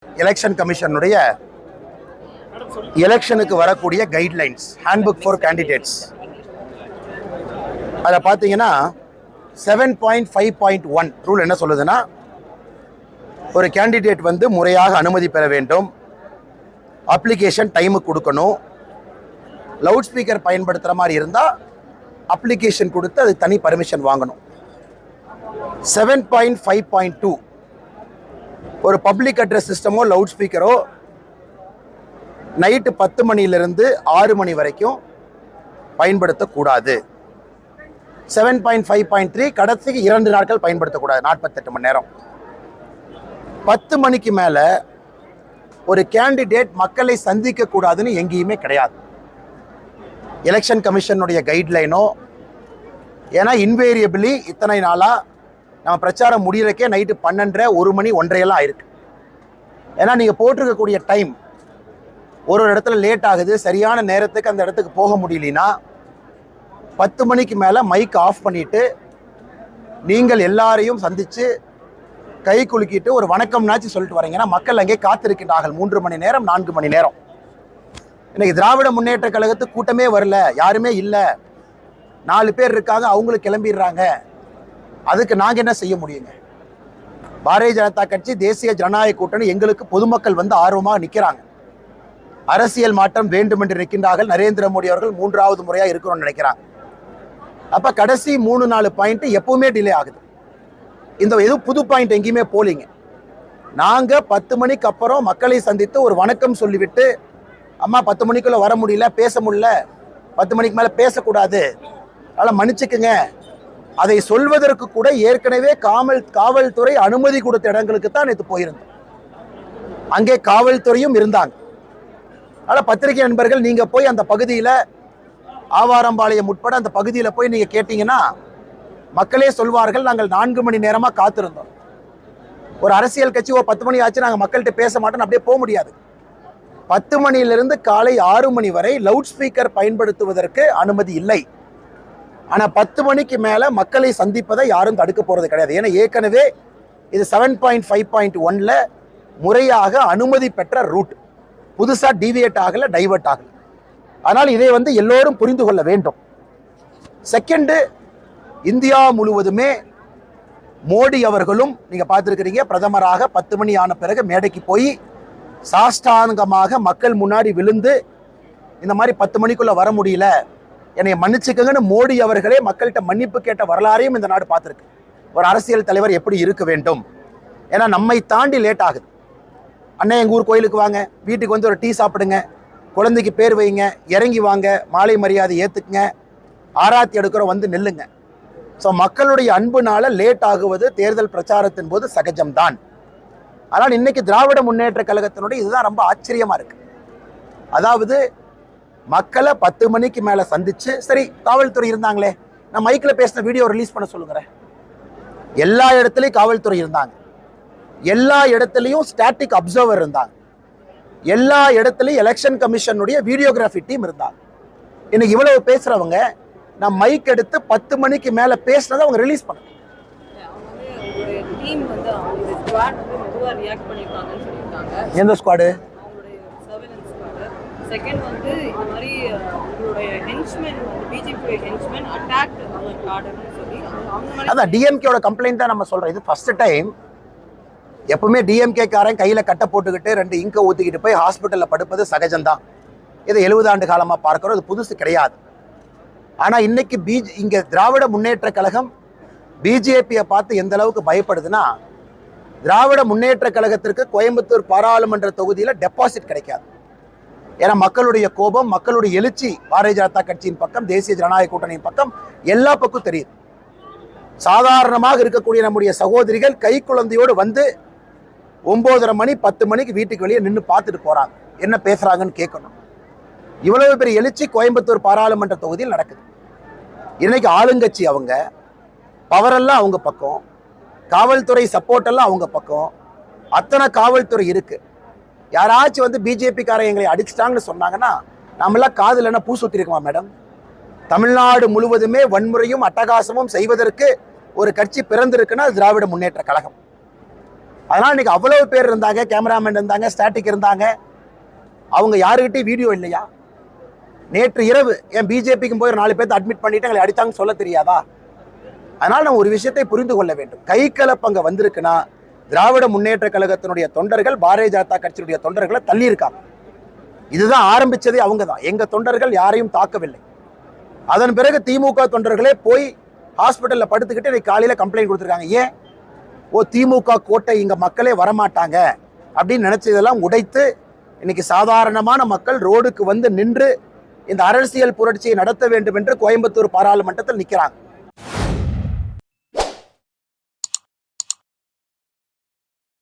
Election கமிஷனுடைய எலெக்ஷனுக்கு வரக்கூடிய guidelines handbook for candidates அதில் பார்த்தீங்கன்னா 7.5.1 ரூல் என்ன சொல்லுதுன்னா, ஒரு கேண்டிடேட் வந்து முறையாக அனுமதி பெற வேண்டும், அப்ளிகேஷன் டைமுக்கு கொடுக்கணும், லவுட் ஸ்பீக்கர் பயன்படுத்துகிற மாதிரி இருந்தால் அப்ளிகேஷன் கொடுத்து அது தனி பர்மிஷன் வாங்கணும். 7.5.2 ஒரு பப்ளிக் அட்ரஸ் சிஸ்டமோ லவுட் ஸ்பீக்கரோ நைட்டு 10 மணிலிருந்து 6 மணி வரைக்கும் பயன்படுத்தக்கூடாது. 7.5.3 கடைசிக்கு 2 நாட்கள் பயன்படுத்தக்கூடாது, 48 மணி நேரம். 10 மணிக்கு மேலே ஒரு கேண்டிடேட் மக்களை சந்திக்க கூடாதுன்னு எங்கேயுமே கிடையாது. எலெக்ஷன் கமிஷனுடைய கைட்லைனோ, ஏன்னா இன்வேரியபிளி இத்தனை நாளாக நம்ம பிரச்சாரம் முடிகிறக்கே நைட்டு 12:30 1 மணி 1:30 ஆயிருக்கு. ஏன்னா நீங்கள் போட்டிருக்கக்கூடிய டைம் ஒரு இடத்துல லேட் ஆகுது, சரியான நேரத்துக்கு அந்த இடத்துக்கு போக முடியலனா 10 மணிக்கு மேலே மைக் ஆஃப் பண்ணிவிட்டு நீங்கள் எல்லாரையும் சந்தித்து கை குலுக்கிட்டு ஒரு வணக்கம்னாச்சு சொல்லிட்டு வரீங்கன்னா மக்கள் அங்கே காத்திருக்கின்றார்கள் 3 மணி நேரம் 4 மணி நேரம். இன்னைக்கு திராவிட முன்னேற்ற கழகத்துக்கு கூட்டமே வரல, யாருமே இல்லை, 4 பேர் இருக்காங்க, அவங்களுக்கு கிளம்பிடுறாங்க. அதுக்கு நாங்கள் என்ன செய்ய முடியுங்க? பாரதிய ஜனதா கட்சி, தேசிய ஜனநாயக கூட்டணி, எங்களுக்கு பொதுமக்கள் வந்து ஆர்வமாக நிற்கிறாங்க. அரசியல் மாற்றம் வேண்டும் என்று நிற்கின்றார்கள். நரேந்திர மோடி அவர்கள் 3வது முறையாக இருக்கணும்னு நினைக்கிறாங்க. அப்போ கடைசி 3-4 பாயிண்ட் எப்பவுமே டிலே ஆகுது. இந்த எதுவும் புது பாயிண்ட் எங்கேயுமே போலிங்க. நாங்கள் 10 மணிக்கு அப்புறம் மக்களை சந்தித்து ஒரு வணக்கம் சொல்லிவிட்டு, அம்மா 10 மணிக்குள்ளே வர முடியல, பேச முடியல, 10 மணிக்கு மேலே பேசக்கூடாது, அதனால் மன்னிச்சுக்குங்க, அதை சொல்வதற்கு கூட ஏற்கனவே காவல்துறை அனுமதி கொடுத்த இடங்களுக்கு தான் நேற்று போயிருந்தோம். அங்கே காவல்துறையும் இருந்தாங்க. அதனால் பத்திரிகை நண்பர்கள், நீங்கள் போய் அந்த பகுதியில் ஆவாரம்பாளையம் உட்பட அந்த பகுதியில் போய் நீங்கள் கேட்டீங்கன்னா மக்களே சொல்வார்கள், நாங்கள் 4 மணி நேரமாக காத்திருந்தோம். ஒரு அரசியல் கட்சி 10 மணி ஆச்சு நாங்கள் மக்கள்கிட்ட பேச மாட்டோம் அப்படியே போக முடியாது. 10 மணியிலிருந்து காலை 6 மணி வரை லவுட் ஸ்பீக்கர் பயன்படுத்துவதற்கு அனுமதி இல்லை. ஆனால் 10 மணிக்கு மேலே மக்களை சந்திப்பதை யாரும் தடுக்க போகிறது கிடையாது. ஏன்னா ஏற்கனவே இது 7.5.1ல் முறையாக அனுமதி பெற்ற ரூட், புதுசாக டிவியேட் ஆகலை, டைவர்ட் ஆகலை. ஆனால் இதை வந்து எல்லோரும் புரிந்து கொள்ள வேண்டும். செகண்டு, இந்தியா முழுவதுமே மோடி அவர்களும் நீங்கள் பார்த்துருக்கிறீங்க, பிரதமராக 10 மணி ஆன பிறகு மேடைக்கு போய் சாஷ்டாங்கமாக மக்கள் முன்னாடி விழுந்து இந்த மாதிரி 10 மணிக்குள்ளே வர முடியல, என்னை மன்னிச்சுக்கங்கன்னு மோடி அவர்களே மக்கள்கிட்ட மன்னிப்பு கேட்ட வரலாறையும் இந்த நாடு பார்த்துருக்கு. ஒரு அரசியல் தலைவர் எப்படி இருக்க வேண்டும்? ஏன்னா நம்மை தாண்டி லேட் ஆகுது. அண்ணன் எங்கள் ஊர் கோயிலுக்கு வாங்க, வீட்டுக்கு வந்து ஒரு டீ சாப்பிடுங்க, குழந்தைக்கு பேர் வைங்க, இறங்கி வாங்க, மாலை மரியாதை ஏற்றுக்குங்க, ஆராத்தி எடுக்கிறோம், வந்து நில்லுங்க. ஸோ மக்களுடைய அன்புனால லேட் ஆகுவது தேர்தல் பிரச்சாரத்தின் போது சகஜம்தான். ஆனால் இன்னைக்கு திராவிட முன்னேற்ற கழகத்தினுடைய இதுதான் ரொம்ப ஆச்சரியமாக இருக்கு. அதாவது மக்களை 10 மணிக்கு மேலே சந்திச்சு, சரி காவல்துறை இருந்தாங்களே, நான் மைக்கில் பேசின வீடியோ ரிலீஸ் பண்ண சொல்லுங்கிறேன். எல்லா இடத்துலையும் காவல்துறை இருந்தாங்க, எல்லா இடத்துலையும் ஸ்டாட்டிக் அப்சர்வர் இருந்தாங்க, எல்லா இடத்துலையும் எலெக்ஷன் கமிஷனுடைய வீடியோகிராஃபி டீம் இருந்தாங்க. இன்னைக்கு இவ்வளவு பேசுறவங்க நான் மைக் எடுத்து 10 மணிக்கு மேலே பேசினதை அவங்க ரிலீஸ் பண்ண எந்த ஸ்குவாடு? செகண்ட் வந்து இந்த மாதிரி உங்களுடைய ஹென்ச்மென் வந்து பிஜேபி ஹென்ச்மென் அட்டாக் ஆர்டர்னு சொல்லி அதான் டிஎம்கேயோட கம்ப்ளைண்ட் தான் நம்ம சொல்கிறோம். இது ஃபர்ஸ்ட் டைம். எப்பவுமே டிஎம்கே காரன் கையில் கட்டை போட்டுக்கிட்டு 2 இங்கை ஊற்றிக்கிட்டு போய் ஹாஸ்பிட்டலில் படுப்பது சகஜம்தான். இதை 70 ஆண்டு காலமாக பார்க்குறோம், இது புதுசு கிடையாது. ஆனால் இன்னைக்கு இங்கே திராவிட முன்னேற்ற கழகம் பிஜேபியை பார்த்து எந்த அளவுக்கு பயப்படுதுன்னா, திராவிட முன்னேற்ற கழகத்திற்கு கோயம்புத்தூர் பாராளுமன்ற தொகுதியில் டெபாசிட் கிடைக்காது. ஏன்னா மக்களுடைய கோபம், மக்களுடைய எழுச்சி பாரதிய ஜனதா கட்சியின் பக்கம், தேசிய ஜனநாயக கூட்டணியின் பக்கம் எல்லா பக்கம் தெரியுது. சாதாரணமாக இருக்கக்கூடிய நம்முடைய சகோதரிகள் கை குழந்தையோடு வந்து 9:30 மணி 10 மணிக்கு வீட்டுக்கு வெளியே நின்று பார்த்துட்டு போறாங்க, என்ன பேசுறாங்கன்னு கேட்கணும். இவ்வளவு பெரிய எழுச்சி கோயம்புத்தூர் பாராளுமன்ற தொகுதியில் நடக்குது. இன்னைக்கு ஆளுங்கட்சி அவங்க, பவரெல்லாம் அவங்க பக்கம், காவல்துறை சப்போர்ட் எல்லாம் அவங்க பக்கம், அத்தனை காவல்துறை இருக்கு. யாராச்சும் வந்து பிஜேபிக்காரன் எங்களை அடிச்சிட்டாங்கன்னு சொன்னாங்கன்னா நாமெல்லாம் காதில் என்ன பூ சுத்திருக்கோமா மேடம்? தமிழ்நாடு முழுவதுமே வன்முறையும் அட்டகாசமும் செய்வதற்கு ஒரு கட்சி பிறந்திருக்குன்னா திராவிட முன்னேற்ற கழகம். அதனால இன்னைக்கு அவ்வளவு பேர் இருந்தாங்க, கேமராமேன் இருந்தாங்க, ஸ்டாட்டிக் இருந்தாங்க. அவங்க யாருக்கிட்டையும் வீடியோ இல்லையா? நேற்று இரவு என் பிஜேபிக்கும் போய் 4 பேர்த்து அட்மிட் பண்ணிட்டு எங்களை அடித்தாங்கன்னு சொல்ல தெரியாதா? அதனால நம்ம ஒரு விஷயத்தை புரிந்து கொள்ள வேண்டும். கைகலப்பு அங்க வந்திருக்குன்னா திராவிட முன்னேற்ற கழகத்தினுடைய தொண்டர்கள் பாரதிய ஜனதா கட்சியினுடைய தொண்டர்களை தள்ளி இருக்காங்க. இதுதான் ஆரம்பிச்சதே அவங்க தான். எங்க தொண்டர்கள் யாரையும் தாக்கவில்லை. அதன் பிறகு திமுக தொண்டர்களே போய் ஹாஸ்பிட்டல்ல படுத்துக்கிட்டு இன்னைக்கு காலையில கம்ப்ளைண்ட் கொடுத்துருக்காங்க. ஏன்? திமுக கோட்டை இங்க மக்களே வரமாட்டாங்க அப்படின்னு நினைச்சதெல்லாம் உடைத்து இன்னைக்கு சாதாரணமான மக்கள் ரோடுக்கு வந்து நின்று இந்த அரசியல் புரட்சியை நடத்த வேண்டும் என்று கோயம்புத்தூர் பாராளுமன்றத்தில் நிற்கிறாங்க.